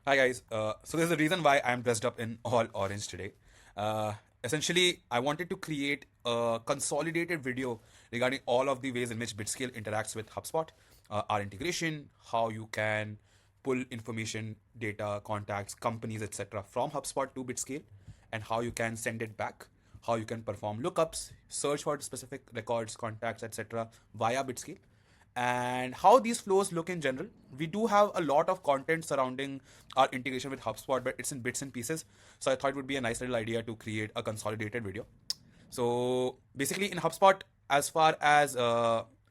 Hi guys. So there's a reason why I'm dressed up in all orange today. Essentially, I wanted to create a consolidated video regarding all of the ways in which Bitscale interacts with HubSpot, our integration, how you can pull information, data, contacts, companies, etc. from HubSpot to Bitscale, and how you can send it back, how you can perform lookups, search for specific records, contacts, etc. via Bitscale, and how these flows look in general. We do have a lot of content surrounding our integration with HubSpot, but it's in bits and pieces. So I thought it would be a nice little idea to create a consolidated video. So basically, in HubSpot, as far as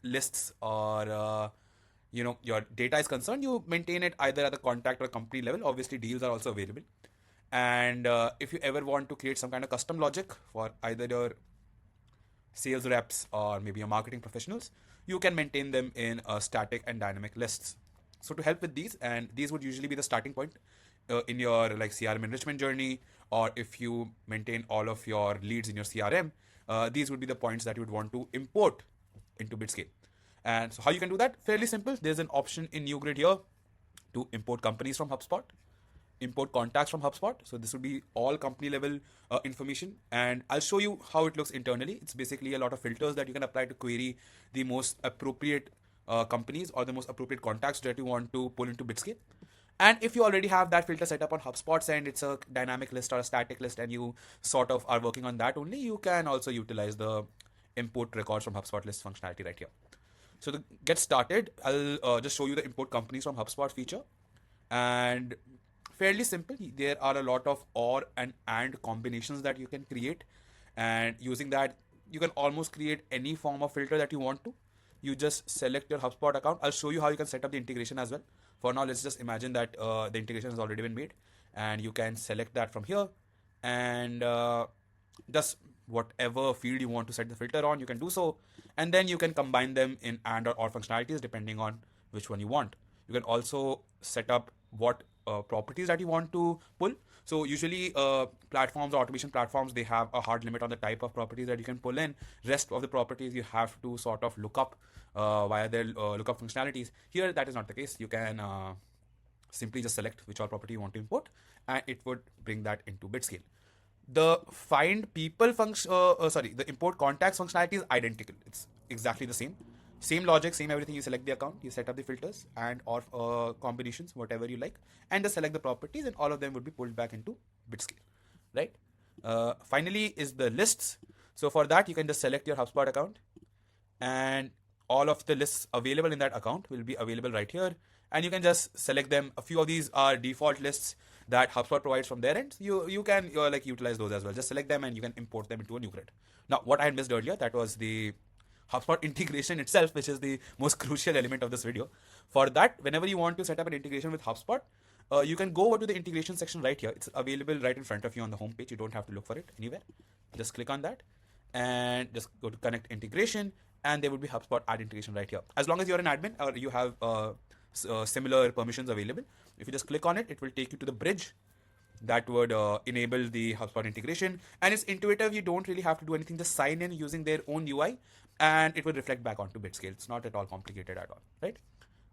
lists or your data is concerned, you maintain it either at the contact or company level. Obviously, deals are also available. And if you ever want to create some kind of custom logic for either your sales reps or maybe your marketing professionals, you can maintain them in static and dynamic lists. So to help with these, and these would usually be the starting point in your like CRM enrichment journey, or if you maintain all of your leads in your CRM, these would be the points that you would want to import into Bitscale. And so how you can do that? Fairly simple. There's an option in New Grid here to import companies from HubSpot, import contacts from HubSpot. So this would be all company level information, and I'll show you how it looks internally. It's basically a lot of filters that you can apply to query the most appropriate companies or the most appropriate contacts that you want to pull into Bitscale. And if you already have that filter set up on HubSpot and it's a dynamic list or a static list and you sort of are working on that only, you can also utilize the import records from HubSpot list functionality right here. So to get started, I'll just show you the import companies from HubSpot feature. And fairly simple. There are a lot of or and combinations that you can create, and using that, you can almost create any form of filter that you want to. You just select your HubSpot account. I'll show you how you can set up the integration as well. For now, let's just imagine that the integration has already been made, and you can select that from here, and just whatever field you want to set the filter on, you can do so, and then you can combine them in and or functionalities depending on which one you want. You can also set up what properties that you want to pull. So usually platforms or automation platforms, they have a hard limit on the type of properties that you can pull in. Rest of the properties you have to sort of look up via their lookup functionalities. Here that is not the case. You can simply just select which all property you want to import, and it would bring that into Bitscale. The find people function, the import contacts functionality is identical. It's exactly the same logic, same everything. You select the account, you set up the filters and or combinations, whatever you like, and just select the properties, and all of them would be pulled back into Bitscale, right? Finally is the lists. So for that, you can just select your HubSpot account, and all of the lists available in that account will be available right here, and you can just select them. A few of these are default lists that HubSpot provides from their end. You can like utilize those as well. Just select them and you can import them into a new grid. Now, what I had missed earlier, that was the HubSpot integration itself, which is the most crucial element of this video. For that, whenever you want to set up an integration with HubSpot, you can go over to the integration section right here. It's available right in front of you on the home page. You don't have to look for it anywhere. Just click on that and just go to connect integration, and there would be HubSpot add integration right here. As long as you're an admin or you have similar permissions available, if you just click on it, it will take you to the bridge that would enable the HubSpot integration, and it's intuitive. You don't really have to do anything. Just sign in using their own UI, and it will reflect back onto Bitscale. It's not at all complicated at all, right?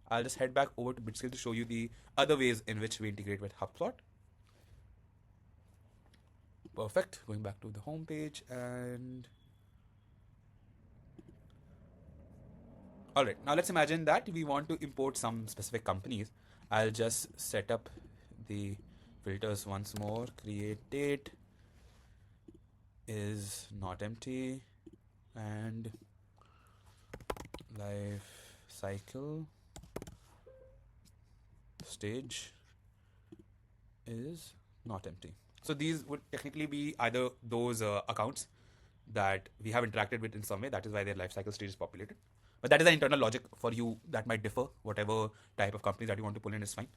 I'll just head back over to Bitscale to show you the other ways in which we integrate with HubSpot. Perfect. Going back to the home page, and all right, now let's imagine that we want to import some specific companies. I'll just set up the filters once more. Create date is not empty, and life cycle stage is not empty. So these would technically be either those accounts that we have interacted with in some way. That is why their life cycle stage is populated. But that is the internal logic. For you, that might differ. Whatever type of companies that you want to pull in is fine.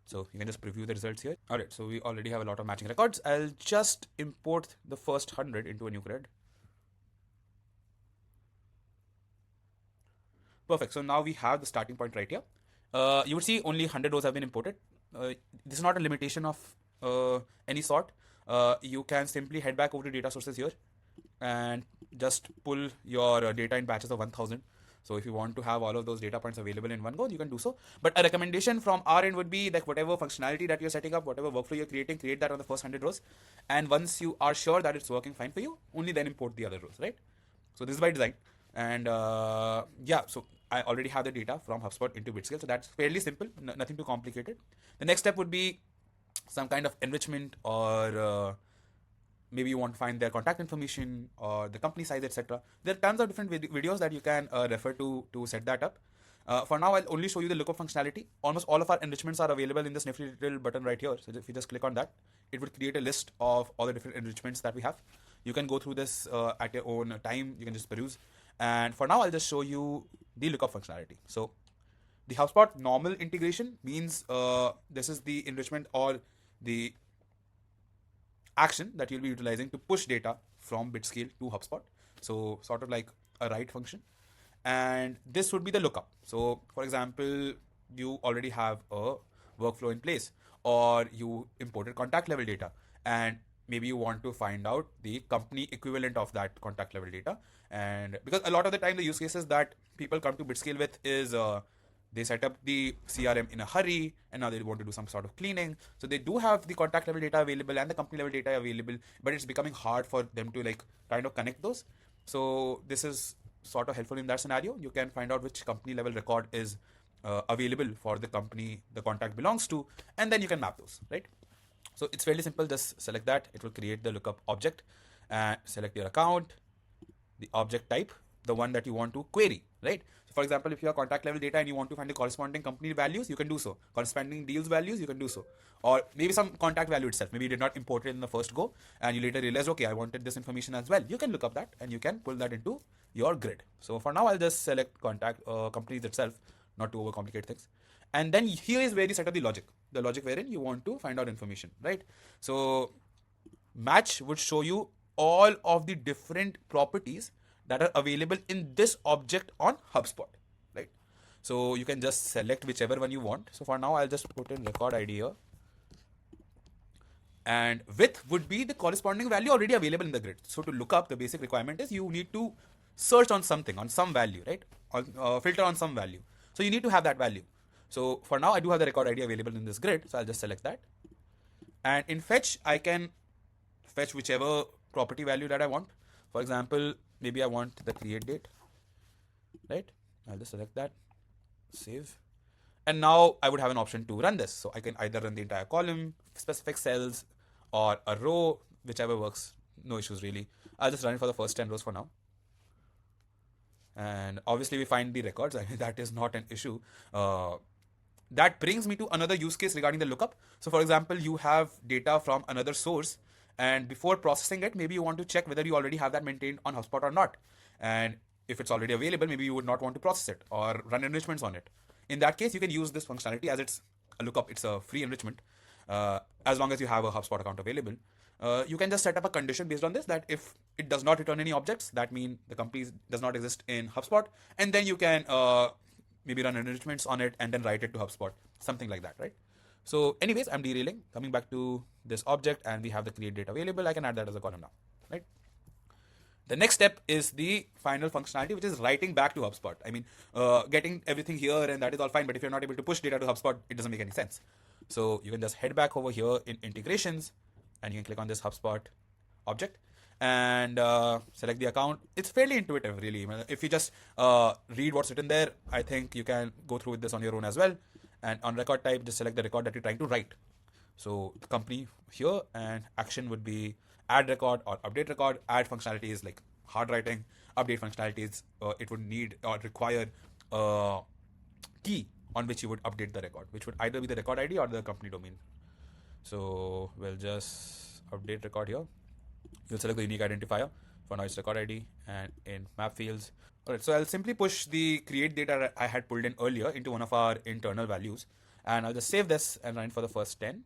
So you can just preview the results here. All right, so we already have a lot of matching records. I'll just import the first 100 into a new grid. Perfect. So now we have the starting point right here. You would see only 100 rows have been imported. This is not a limitation of any sort. You can simply head back over to data sources here and just pull your data in batches of 1000. So if you want to have all of those data points available in one go, you can do so. But a recommendation from our end would be that whatever functionality that you're setting up, whatever workflow you're creating, create that on the first 100 rows. And once you are sure that it's working fine for you, only then import the other rows, right? So this is by design. And yeah, so I already have the data from HubSpot into Bitscale. So that's fairly simple, nothing too complicated. The next step would be some kind of enrichment, or maybe you want to find their contact information or the company size, etc. There are tons of different videos that you can refer to set that up. For now, I'll only show you the lookup functionality. Almost all of our enrichments are available in this nifty little button right here. So if you just click on that, it would create a list of all the different enrichments that we have. You can go through this at your own time. You can just peruse. And for now, I'll just show you the lookup functionality. So the HubSpot normal integration means this is the enrichment or the action that you'll be utilizing to push data from Bitscale to HubSpot. So sort of like a write function. And this would be the lookup. So for example, you already have a workflow in place, or you imported contact level data, and maybe you want to find out the company equivalent of that contact level data. And because a lot of the time the use cases that people come to Bitscale with is they set up the CRM in a hurry and now they want to do some sort of cleaning. So they do have the contact level data available and the company level data available, but it's becoming hard for them to like kind of connect those. So this is sort of helpful in that scenario. You can find out which company level record is available for the company the contact belongs to, and then you can map those, right? So it's fairly simple. Just select that. It will create the lookup object and select your account, the object type, the one that you want to query, right? So for example, if you have contact level data and you want to find the corresponding company values, you can do so. Corresponding deals values, you can do so. Or maybe some contact value itself. Maybe you did not import it in the first go and you later realized, okay, I wanted this information as well. You can look up that and you can pull that into your grid. So for now, I'll just select contact companies itself, not to overcomplicate things. And then here is where you set up the logic wherein you want to find out information, right? So match would show you all of the different properties that are available in this object on HubSpot, right? So you can just select whichever one you want. So for now, I'll just put in record ID here. And width would be the corresponding value already available in the grid. So to look up, the basic requirement is you need to search on something, on some value, right? Filter on some value. So you need to have that value. So for now, I do have the record ID available in this grid. So I'll just select that. And in fetch, I can fetch whichever property value that I want. For example, maybe I want the create date, right? I'll just select that, save. And now I would have an option to run this. So I can either run the entire column, specific cells, or a row, whichever works. No issues really. I'll just run it for the first 10 rows for now. And obviously we find the records. I mean, that is not an issue. That brings me to another use case regarding the lookup. So for example, you have data from another source, and before processing it, maybe you want to check whether you already have that maintained on HubSpot or not. And if it's already available, maybe you would not want to process it or run enrichments on it. In that case, you can use this functionality as it's a lookup. It's a free enrichment. As long as you have a HubSpot account available, you can just set up a condition based on this, that if it does not return any objects, that means the company does not exist in HubSpot. And then you can maybe run enrichments on it and then write it to HubSpot, something like that, right? So anyways, I'm derailing, coming back to this object, and we have the create date available. I can add that as a column now, right? The next step is the final functionality, which is writing back to HubSpot. I mean, getting everything here and that is all fine, but if you're not able to push data to HubSpot, it doesn't make any sense. So you can just head back over here in integrations, and you can click on this HubSpot object and select the account. It's fairly intuitive, really. If you just read what's written there, I think you can go through with this on your own as well. And on record type, just select the record that you're trying to write. So the company here, and action would be add record or update record. Add functionality is like hard writing. Update functionality is it would need or require a key on which you would update the record, which would either be the record ID or the company domain. So we'll just update record here. You'll select the unique identifier. For now, it's record ID, and in map fields. Alright, so I'll simply push the create data I had pulled in earlier into one of our internal values, and I'll just save this and run it for the first 10,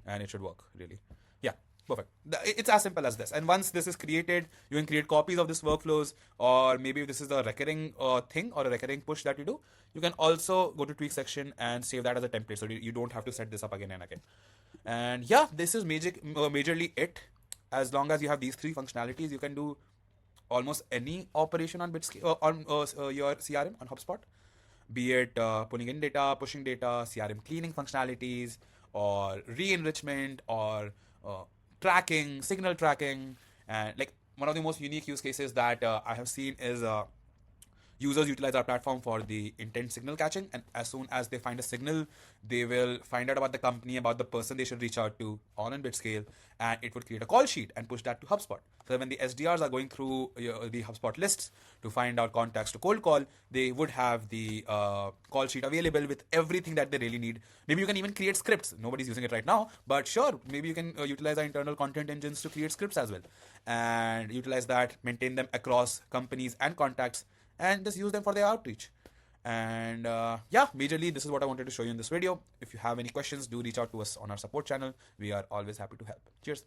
and it should work really. Yeah, perfect. It's as simple as this. And once this is created, you can create copies of this workflows, or maybe if this is a recurring thing or a recurring push that you do, you can also go to tweak section and save that as a template, so you don't have to set this up again and again. And yeah, this is majorly it. As long as you have these three functionalities, you can do almost any operation on Bitscale on your CRM on HubSpot, be it pulling in data, pushing data, CRM cleaning functionalities, or re-enrichment, or tracking, signal tracking. And like one of the most unique use cases that I have seen is users utilize our platform for the intent signal catching, and as soon as they find a signal, they will find out about the company, about the person they should reach out to on in Bitscale, and it would create a call sheet and push that to HubSpot. So when the SDRs are going through the HubSpot lists to find out contacts to cold call, they would have the call sheet available with everything that they really need. Maybe you can even create scripts. Nobody's using it right now, but sure, maybe you can utilize our internal content engines to create scripts as well, and utilize that, maintain them across companies and contacts, and just use them for their outreach. And yeah, majorly this is what I wanted to show you in this video. If you have any questions, do reach out to us on our support channel. We are always happy to help. Cheers.